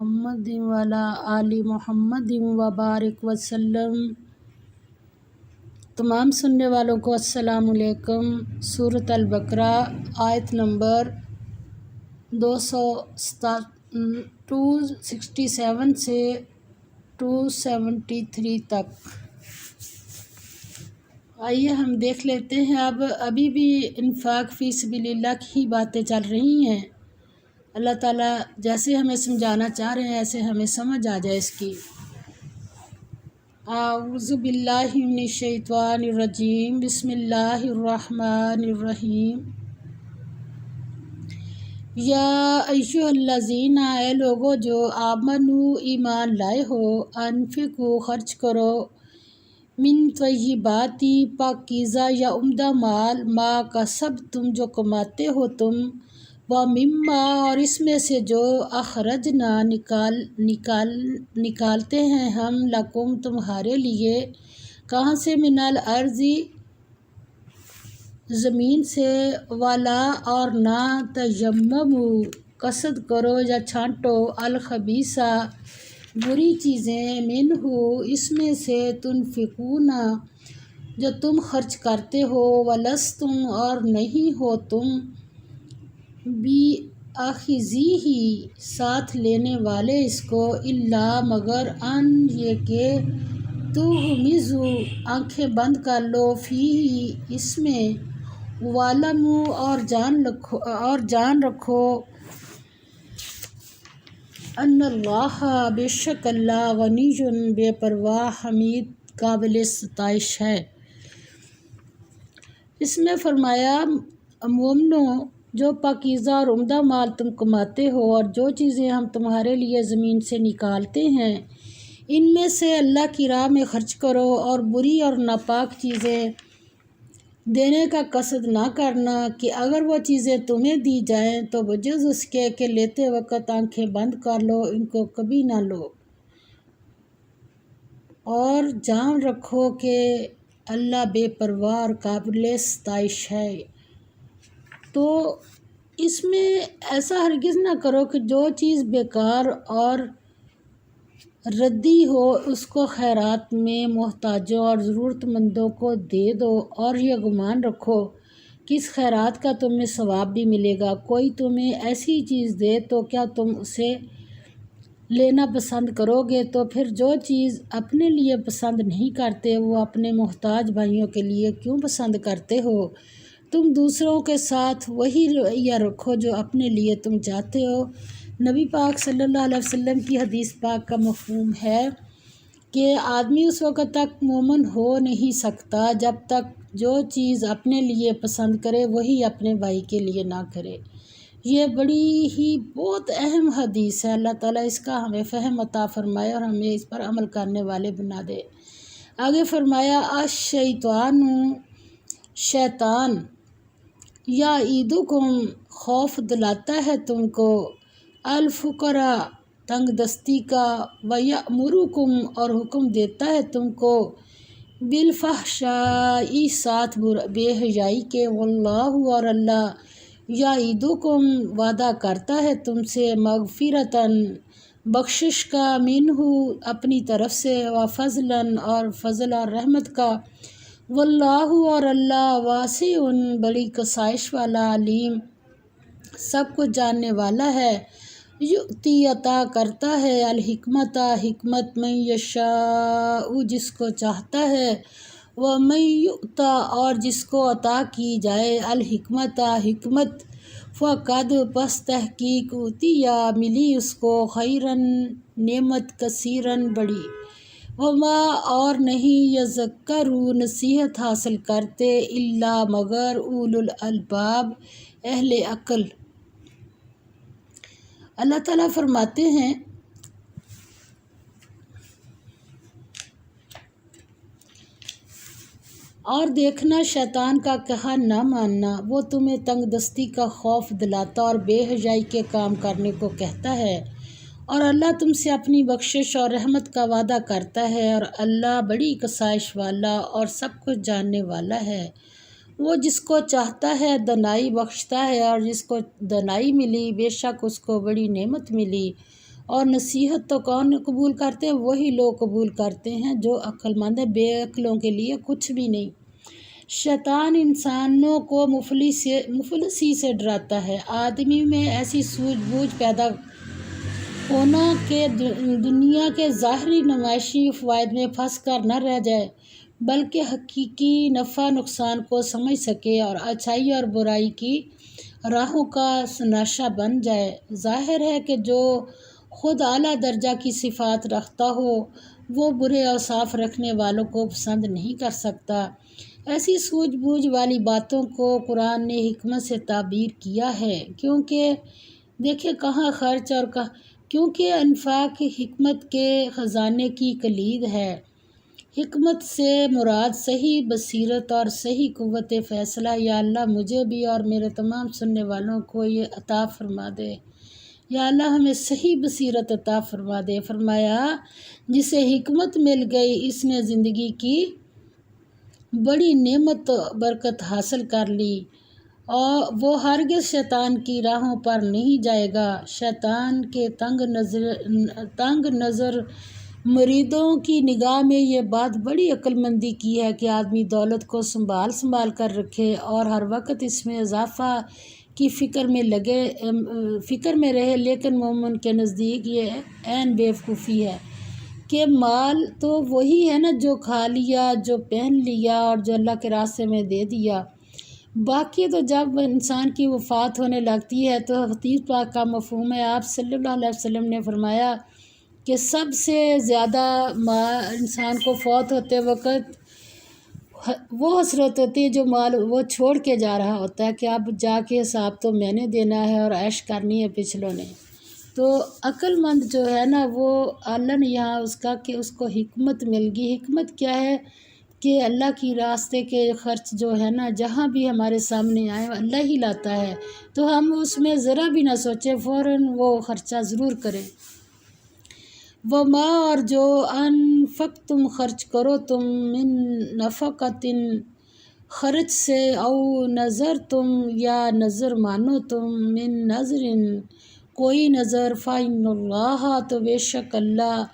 محمد وعلی آل محمد وبارک وسلم۔ تمام سننے والوں کو السلام علیکم۔ سورۃ البقرہ آیت نمبر 267 سے 273 تک آئیے ہم دیکھ لیتے ہیں۔ ابھی بھی انفاق فی سبیل اللہ کی باتیں چل رہی ہیں۔ اللہ تعالیٰ جیسے ہمیں سمجھانا چاہ رہے ہیں ایسے ہمیں سمجھ آ جائے اس کی۔ اعوذ باللہ من الشیطان الرجیم، بسم اللہ الرحمن الرحیم۔ یا ایھا الذین، اے لوگو جو آمنو ایمان لائے ہو، انفقوا خرچ کرو، من طیبات پاکیزہ یا عمدہ مال، ما کسبتم جو کماتے ہو تم، ومما اور اس میں سے جو اخرجنا نکالتے ہیں ہم، لکم تمہارے لیے، کہاں سے، من الارض زمین سے، ولا اور نہ، تیمموا قصد کرو یا چھانٹو، الخبیثہ بری چیزیں، منہ اس میں سے، تنفقون جو تم خرچ کرتے ہو، ولستم اور نہیں ہو تم، بِآخِذِیہ ساتھ لینے والے اس کو، الا مگر ان یہ کہ تغمضوا آنکھیں بند کر لو، فیہ اس میں، وَاعْلَمُوا اور جان رکھو، ان اللہ بے شک اللہ، غنی بے پرواہ، حمید قابل ستائش ہے۔ اس میں فرمایا مومنو جو پاکیزہ اور عمدہ مال تم کماتے ہو اور جو چیزیں ہم تمہارے لیے زمین سے نکالتے ہیں ان میں سے اللہ کی راہ میں خرچ کرو، اور بری اور ناپاک چیزیں دینے کا قصد نہ کرنا کہ اگر وہ چیزیں تمہیں دی جائیں تو بجز اس کے کہ لیتے وقت آنکھیں بند کر لو، ان کو کبھی نہ لو، اور جان رکھو کہ اللہ بے پرواہ اور قابل ستائش ہے۔ تو اس میں ایسا ہرگز نہ کرو کہ جو چیز بیکار اور ردی ہو اس کو خیرات میں محتاجوں اور ضرورت مندوں کو دے دو، اور یہ گمان رکھو کہ اس خیرات کا تمہیں ثواب بھی ملے گا۔ کوئی تمہیں ایسی چیز دے تو کیا تم اسے لینا پسند کرو گے؟ تو پھر جو چیز اپنے لیے پسند نہیں کرتے وہ اپنے محتاج بھائیوں کے لیے کیوں پسند کرتے ہو؟ تم دوسروں کے ساتھ وہی رویہ رکھو جو اپنے لیے تم چاہتے ہو۔ نبی پاک صلی اللہ علیہ وسلم کی حدیث پاک کا مفہوم ہے کہ آدمی اس وقت تک مومن ہو نہیں سکتا جب تک جو چیز اپنے لیے پسند کرے وہی اپنے بھائی کے لیے نہ کرے۔ یہ بڑی ہی بہت اہم حدیث ہے۔ اللہ تعالیٰ اس کا ہمیں فہم عطا فرمائے اور ہمیں اس پر عمل کرنے والے بنا دے۔ آگے فرمایا الشیطان، شیطان، یعیدکم خوف دلاتا ہے تم کو، الفقر تنگ دستی کا، ویأمرکم اور حکم دیتا ہے تم کو، بالفحشاء ساتھ بے حیائی کے، واللہ اور اللہ، یعیدکم وعدہ کرتا ہے تم سے، مغفرتاً بخشش کا، منہ اپنی طرف سے، وفضلاً اور فضل اور رحمت کا، واللہ اور اللہ، واسع بڑی کسائش والا، علیم سب کچھ جاننے والا ہے، یؤتی عطا کرتا ہے، الحکمت حکمت، من یشاء جس کو چاہتا ہے، ومن یؤت اور جس کو عطا کی جائے، الحکمت حکمت، فقد پس تحقیق، اوتیا ملی اس کو، خیراً نعمت، کثیراً بڑی، وما اور نہیں، یذکر نصیحت حاصل کرتے، الا مگر، اولو الالباب اہل عقل۔ اللہ تعالیٰ فرماتے ہیں اور دیکھنا شیطان کا کہا نہ ماننا، وہ تمہیں تنگ دستی کا خوف دلاتا اور بے حیائی کے کام کرنے کو کہتا ہے، اور اللہ تم سے اپنی بخشش اور رحمت کا وعدہ کرتا ہے، اور اللہ بڑی کسائش والا اور سب کچھ جاننے والا ہے۔ وہ جس کو چاہتا ہے دنائی بخشتا ہے، اور جس کو دنائی ملی بے شک اس کو بڑی نعمت ملی، اور نصیحت تو کون قبول کرتے ہیں؟ وہی لوگ قبول کرتے ہیں جو عقل مند ہیں، بے عقلوں کے لیے کچھ بھی نہیں۔ شیطان انسانوں کو مفلسی سے ڈراتا ہے۔ آدمی میں ایسی سوجھ بوجھ پیدا ہونا کہ دنیا کے ظاہری نمائشی فوائد میں پھنس کر نہ رہ جائے، بلکہ حقیقی نفع نقصان کو سمجھ سکے اور اچھائی اور برائی کی راہوں کا شناسہ بن جائے۔ ظاہر ہے کہ جو خود اعلیٰ درجہ کی صفات رکھتا ہو وہ برے اوصاف رکھنے والوں کو پسند نہیں کر سکتا۔ ایسی سوجھ بوجھ والی باتوں کو قرآن نے حکمت سے تعبیر کیا ہے، کیونکہ دیکھیں کہاں خرچ اور کیونکہ انفاق حکمت کے خزانے کی کلید ہے۔ حکمت سے مراد صحیح بصیرت اور صحیح قوت فیصلہ۔ یا اللہ مجھے بھی اور میرے تمام سننے والوں کو یہ عطا فرما دے۔ یا اللہ ہمیں صحیح بصیرت عطا فرما دے۔ فرمایا جسے حکمت مل گئی اس نے زندگی کی بڑی نعمت برکت حاصل کر لی اور وہ ہرگز شیطان کی راہوں پر نہیں جائے گا۔ شیطان کے تنگ نظر مریدوں کی نگاہ میں یہ بات بڑی عقل مندی کی ہے کہ آدمی دولت کو سنبھال کر رکھے اور ہر وقت اس میں اضافہ کی فکر میں رہے، لیکن مومن کے نزدیک یہ عین بیوقوفی ہے کہ مال تو وہی ہے نا جو کھا لیا، جو پہن لیا اور جو اللہ کے راستے میں دے دیا، باقی تو جب انسان کی وفات ہونے لگتی ہے تو حدیث پاک کا مفہوم ہے۔ آپ صلی اللہ علیہ وسلم نے فرمایا کہ سب سے زیادہ انسان کو فوت ہوتے وقت وہ حسرت ہوتی ہے جو مال وہ چھوڑ کے جا رہا ہوتا ہے کہ اب جا کے حساب تو میں نے دینا ہے اور عیش کرنی ہے پچھلوں نے۔ تو عقل مند جو ہے نا وہ اللہ نے یہاں اس کا کہ اس کو حکمت مل گئی۔ حکمت کیا ہے کہ اللہ کی راستے کے خرچ جو ہے نا جہاں بھی ہمارے سامنے آئے اللہ ہی لاتا ہے، تو ہم اس میں ذرا بھی نہ سوچیں، فوراً وہ خرچہ ضرور کریں۔ وما اور جو انفقتم خرچ کرو تم من نفقۃ خرچ سے، او نظر تم یا نظر مانو تم من نظر کوئی نظر، فإن اللہ تو بے شک اللہ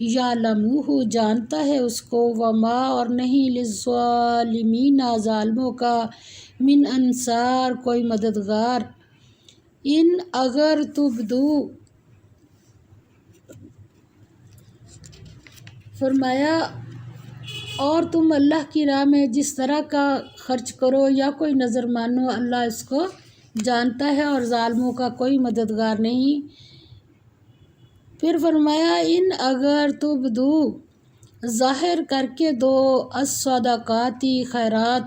یعلمہ جانتا ہے اس کو، وما اور نہیں للظالمین ظالموں کا من انصار کوئی مددگار، ان اگر تبدو فرمایا اور تم اللہ کی راہ میں جس طرح کا خرچ کرو یا کوئی نظر مانو اللہ اس کو جانتا ہے اور ظالموں کا کوئی مددگار نہیں۔ پھر فرمایا ان اگر تبدو ظاہر کر کے دو الصدقاتی خیرات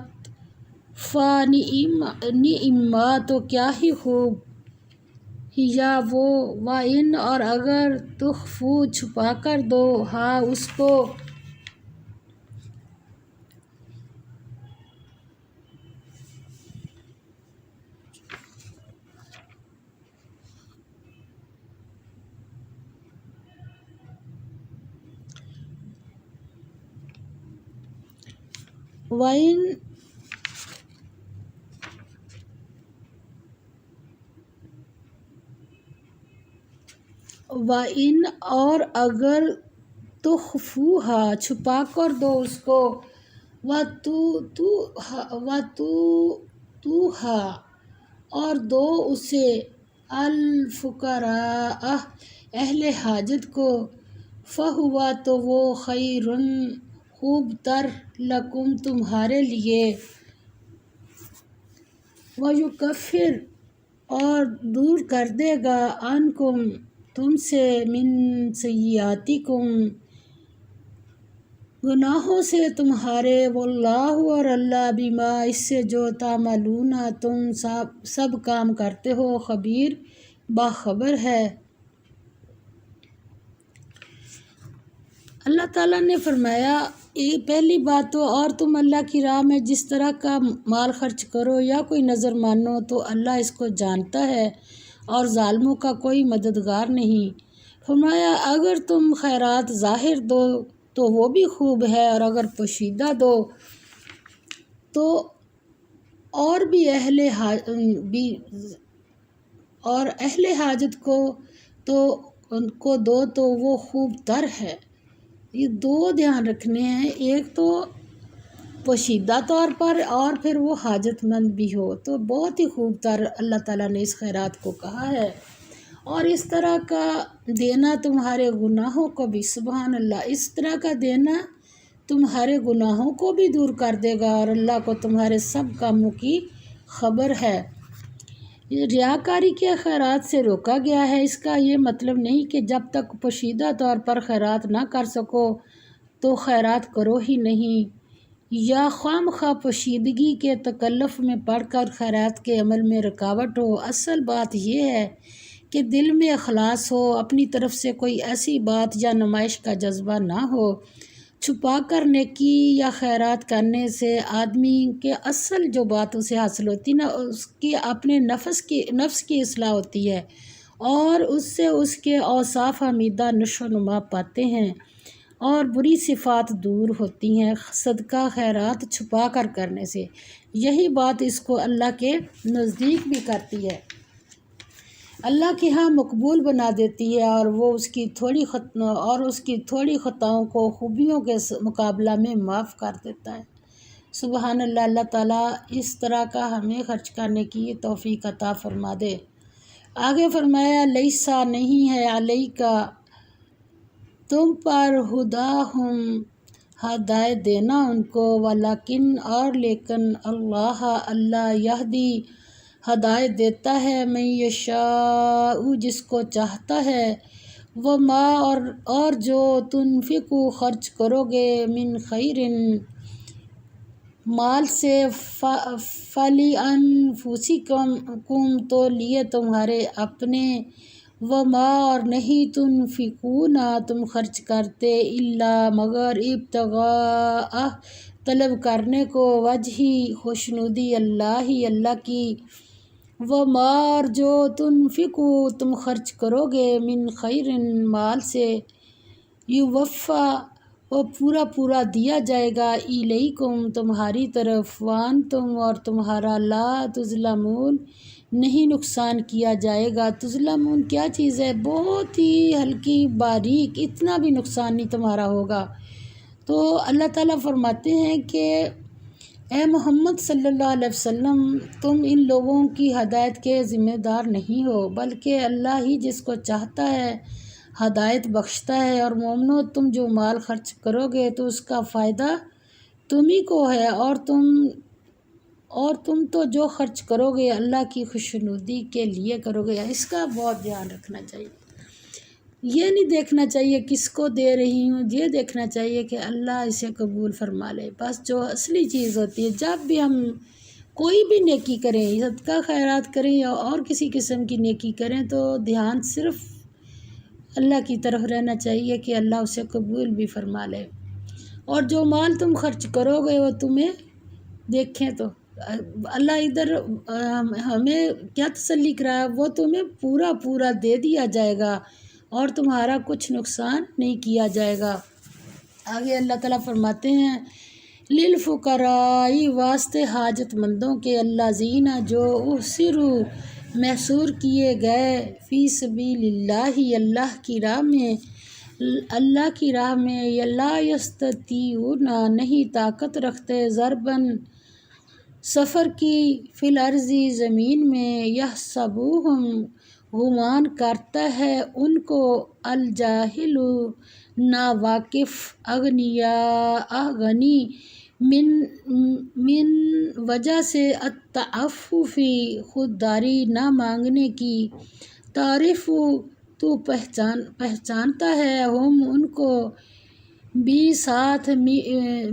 فنعما تو کیا ہی خوب یا وہ، وَإِنْ اور اگر تخفوا چھپا کر دو ہاں اس کو، وَإِنْ اور اگر تخفوها چھپا کر دو اس کو، وَتُؤْتُوهَا اور دو اسے الفقراء اہل حاجت کو، فہوا تو وہ خیر خوب تر لکم تمہارے لیے، وَيُكَفِّرْ اور دور کر دے گا عنکم تم سے، من سیئاتکم گناہوں سے تمہارے، واللہ اور اللہ بما اس سے جو تعملون تم سب کام کرتے ہو، خبیر باخبر ہے۔ اللہ تعالیٰ نے فرمایا پہلی بات تو اور تم اللہ کی راہ میں جس طرح کا مال خرچ کرو یا کوئی نظر مانو تو اللہ اس کو جانتا ہے اور ظالموں کا کوئی مددگار نہیں۔ فرمایا اگر تم خیرات ظاہر دو تو وہ بھی خوب ہے اور اگر پوشیدہ دو تو اور بھی اہل حاجت کو تو ان کو دو تو وہ خوب تر ہے۔ یہ دو دھیان رکھنے ہیں، ایک تو پوشیدہ طور پر اور پھر وہ حاجت مند بھی ہو، تو بہت ہی خوب تر اللہ تعالیٰ نے اس خیرات کو کہا ہے۔ اور اس طرح کا دینا تمہارے گناہوں کو بھی، سبحان اللہ، اس طرح کا دینا تمہارے گناہوں کو بھی دور کر دے گا، اور اللہ کو تمہارے سب کاموں کی خبر ہے۔ ریاکاری کے خیرات سے روکا گیا ہے، اس کا یہ مطلب نہیں کہ جب تک پوشیدہ طور پر خیرات نہ کر سکو تو خیرات کرو ہی نہیں، یا خواہ پوشیدگی کے تکلف میں پڑھ کر خیرات کے عمل میں رکاوٹ ہو۔ اصل بات یہ ہے کہ دل میں اخلاص ہو، اپنی طرف سے کوئی ایسی بات یا نمائش کا جذبہ نہ ہو۔ چھپا کر نیکی یا خیرات کرنے سے آدمی کے اصل جو بات اسے حاصل ہوتی نا، اس کی اپنے نفس کی اصلاح ہوتی ہے، اور اس سے اس کے اوصاف حمیدہ نشو و نما پاتے ہیں اور بری صفات دور ہوتی ہیں صدقہ خیرات چھپا کر کرنے سے۔ یہی بات اس کو اللہ کے نزدیک بھی کرتی ہے، اللہ کے ہاں مقبول بنا دیتی ہے، اور وہ اس کی تھوڑی خطاؤں کو خوبیوں کے مقابلہ میں معاف کر دیتا ہے۔ سبحان اللہ، اللہ تعالیٰ اس طرح کا ہمیں خرچ کرنے کی توفیق عطا فرما دے۔ آگے فرمایا، لیسا نہیں ہے علیکا تم پر ہداہم ہدایت دینا ان کو، ولیکن اور لیکن اللہ یہدی ہدایت دیتا ہے من یشاء جس کو چاہتا ہے، وما اور جو تنفقو خرچ کرو گے من خیر مال سے، فلی انفسکم تو لیے تمہارے اپنے، وما اور نہیں تنفقون تم خرچ کرتے، الا مگر ابتغاء طلب کرنے کو، وجہ خوشنودی اللہ کی، وما اور جو تنفقو تم خرچ کرو گے من خیر مال سے، یوفا وہ پورا دیا جائے گا، الیکم تمہاری طرف، وانتم اور تمہارا، لا تظلمون نہیں نقصان کیا جائے گا۔ تظلمون کیا چیز ہے؟ بہت ہی ہلکی باریک، اتنا بھی نقصان نہیں تمہارا ہوگا۔ تو اللہ تعالیٰ فرماتے ہیں کہ اے محمد صلی اللہ علیہ وسلم، تم ان لوگوں کی ہدایت کے ذمہ دار نہیں ہو، بلکہ اللہ ہی جس کو چاہتا ہے ہدایت بخشتا ہے، اور مومنو تم جو مال خرچ کرو گے تو اس کا فائدہ تم ہی کو ہے، اور تم تو جو خرچ کرو گے اللہ کی خوشنودی کے لیے کرو گے۔ اس کا بہت دھیان رکھنا چاہیے، یہ نہیں دیکھنا چاہیے کس کو دے رہی ہوں، یہ دیکھنا چاہیے کہ اللہ اسے قبول فرما لے۔ بس جو اصلی چیز ہوتی ہے، جب بھی ہم کوئی بھی نیکی کریں، صدقہ خیرات کریں یا اور کسی قسم کی نیکی کریں، تو دھیان صرف اللہ کی طرف رہنا چاہیے کہ اللہ اسے قبول بھی فرما لے۔ اور جو مال تم خرچ کرو گے وہ تمہیں دیکھیں تو اللہ ادھر ہمیں کیا تسلی کرا، وہ تمہیں پورا دے دیا جائے گا اور تمہارا کچھ نقصان نہیں کیا جائے گا۔ آگے اللہ تعالیٰ فرماتے ہیں، للفقراء واسطے حاجت مندوں کے، الذین جو احصروا محصور کیے گئے، فی سبیل اللہ اللہ کی راہ میں، لا یستطیعون نہیں طاقت رکھتے، ضرباً سفر کی، فی الارض زمین میں، یحسبوہم گمان کرتا ہے ان کو، الجاہل ناواقف، اغنیاء غنی، من وجہ سے، التعفف خودداری نہ مانگنے کی، تعرف تو پہچانتا ہے، ہم ان کو،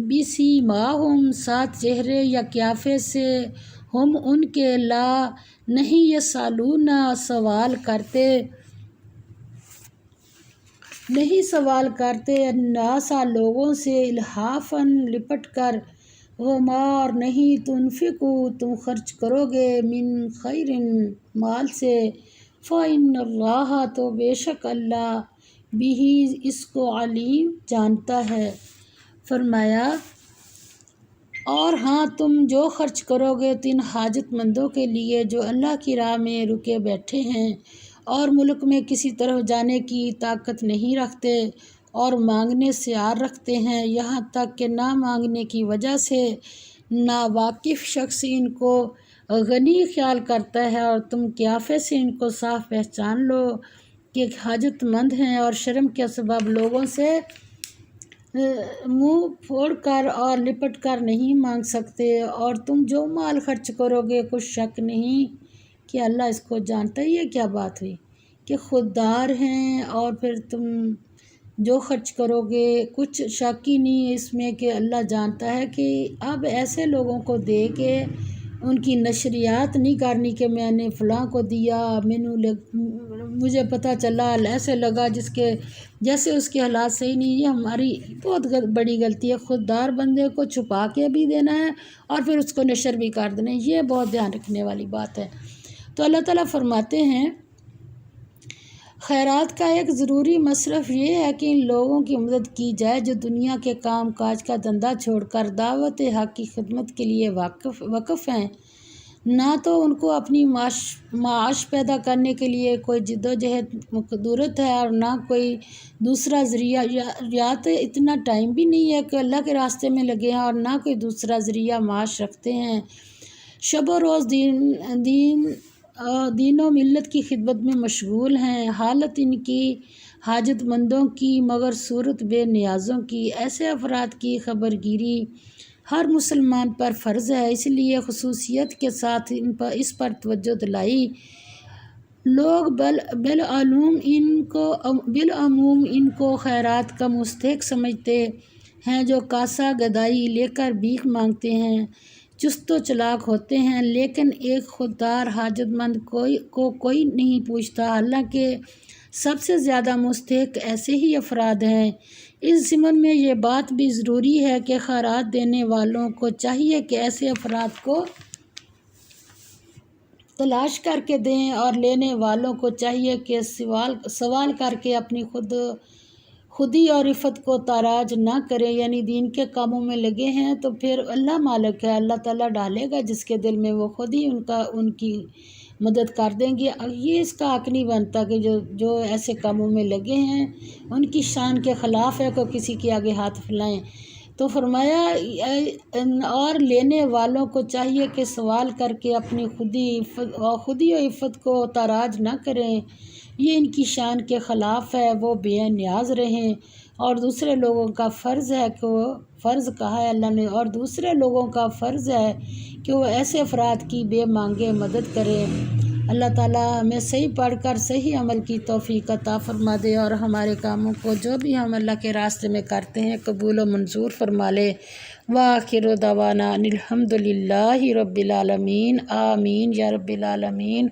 بسیماہم ساتھ چہرے یا قیافے سے، ہم ان کے، لا نہیں، یسالون سوال کرتے، الناس لوگوں سے، الحافاً لپٹ کر، وما اور نہیں تنفقو تم خرچ کرو گے من خیر مال سے، فإن اللہ تو بے شک اللہ بھی اس کو علیم جانتا ہے۔ فرمایا، اور ہاں تم جو خرچ کرو گے تو ان حاجت مندوں کے لیے جو اللہ کی راہ میں رکے بیٹھے ہیں، اور ملک میں کسی طرف جانے کی طاقت نہیں رکھتے اور مانگنے سے عار رکھتے ہیں، یہاں تک کہ نہ مانگنے کی وجہ سے ناواقف شخص ان کو غنی خیال کرتا ہے، اور تم قیافے سے ان کو صاف پہچان لو کہ حاجت مند ہیں اور شرم کے سبب لوگوں سے منہ پھوڑ کر اور لپٹ کر نہیں مانگ سکتے، اور تم جو مال خرچ کرو گے کچھ شک نہیں کہ اللہ اس کو جانتا ہے۔ یہ کیا بات ہوئی کہ خوددار ہیں، اور پھر تم جو خرچ کرو گے کچھ شک ہی نہیں ہے اس میں کہ اللہ جانتا ہے۔ کہ اب ایسے لوگوں کو دے کے ان کی نشریات نہیں کرنی کہ میں نے فلاں کو دیا، مجھے پتہ چلا ایسے لگا جس کے جیسے اس کے حالات صحیح نہیں۔ یہ ہماری بہت بڑی غلطی ہے، خوددار بندے کو چھپا کے بھی دینا ہے اور پھر اس کو نشر بھی کر دینا ہے، یہ بہت دھیان رکھنے والی بات ہے۔ تو اللہ تعالیٰ فرماتے ہیں خیرات کا ایک ضروری مصرف یہ ہے کہ ان لوگوں کی مدد کی جائے جو دنیا کے کام کاج کا دھندا چھوڑ کر دعوت حق کی خدمت کے لیے وقف ہیں۔ نہ تو ان کو اپنی معاش پیدا کرنے کے لیے کوئی جد و جہد مقدورت ہے اور نہ کوئی دوسرا ذریعہ، یا تو اتنا ٹائم بھی نہیں ہے کہ اللہ کے راستے میں لگے ہیں، اور نہ کوئی دوسرا ذریعہ معاش رکھتے ہیں۔ شب و روز دین و ملت کی خدمت میں مشغول ہیں، حالت ان کی حاجت مندوں کی مگر صورت بے نیازوں کی۔ ایسے افراد کی خبرگیری ہر مسلمان پر فرض ہے، اس لیے خصوصیت کے ساتھ اس پر توجہ دلائی۔ لوگ بالعموم ان کو خیرات کا مستحق سمجھتے ہیں جو کاسہ گدائی لے کر بھیک مانگتے ہیں، چست و چلاک ہوتے ہیں، لیکن ایک خوددار حاجت مند کو کوئی نہیں پوچھتا، حالانکہ سب سے زیادہ مستحق ایسے ہی افراد ہیں۔ اس ضمن میں یہ بات بھی ضروری ہے کہ خیرات دینے والوں کو چاہیے کہ ایسے افراد کو تلاش کر کے دیں، اور لینے والوں کو چاہیے کہ سوال کر کے اپنی خودی اور عفت کو تاراج نہ کریں۔ یعنی دین کے کاموں میں لگے ہیں تو پھر اللہ مالک ہے، اللہ تعالیٰ ڈالے گا جس کے دل میں، وہ خود ہی ان کی مدد کر دیں گے۔ یہ اس کا حق نہیں بنتا کہ جو ایسے کاموں میں لگے ہیں ان کی شان کے خلاف ہے کہ کسی کے آگے ہاتھ پھیلائیں۔ تو فرمایا اور لینے والوں کو چاہیے کہ سوال کر کے اپنی خودی و عفت کو تاراج نہ کریں، یہ ان کی شان کے خلاف ہے، وہ بے نیاز رہیں، اور دوسرے لوگوں کا فرض ہے کہ وہ فرض کہا ہے اللہ نے، اور دوسرے لوگوں کا فرض ہے کہ وہ ایسے افراد کی بے مانگے مدد کریں۔ اللہ تعالیٰ ہمیں صحیح پڑھ کر صحیح عمل کی توفیق عطا فرما دے، اور ہمارے کاموں کو جو بھی ہم اللہ کے راستے میں کرتے ہیں قبول و منظور فرما لے۔ وآخر دعوانا ان الحمد للہ رب العالمین، آمین یا رب العالمین۔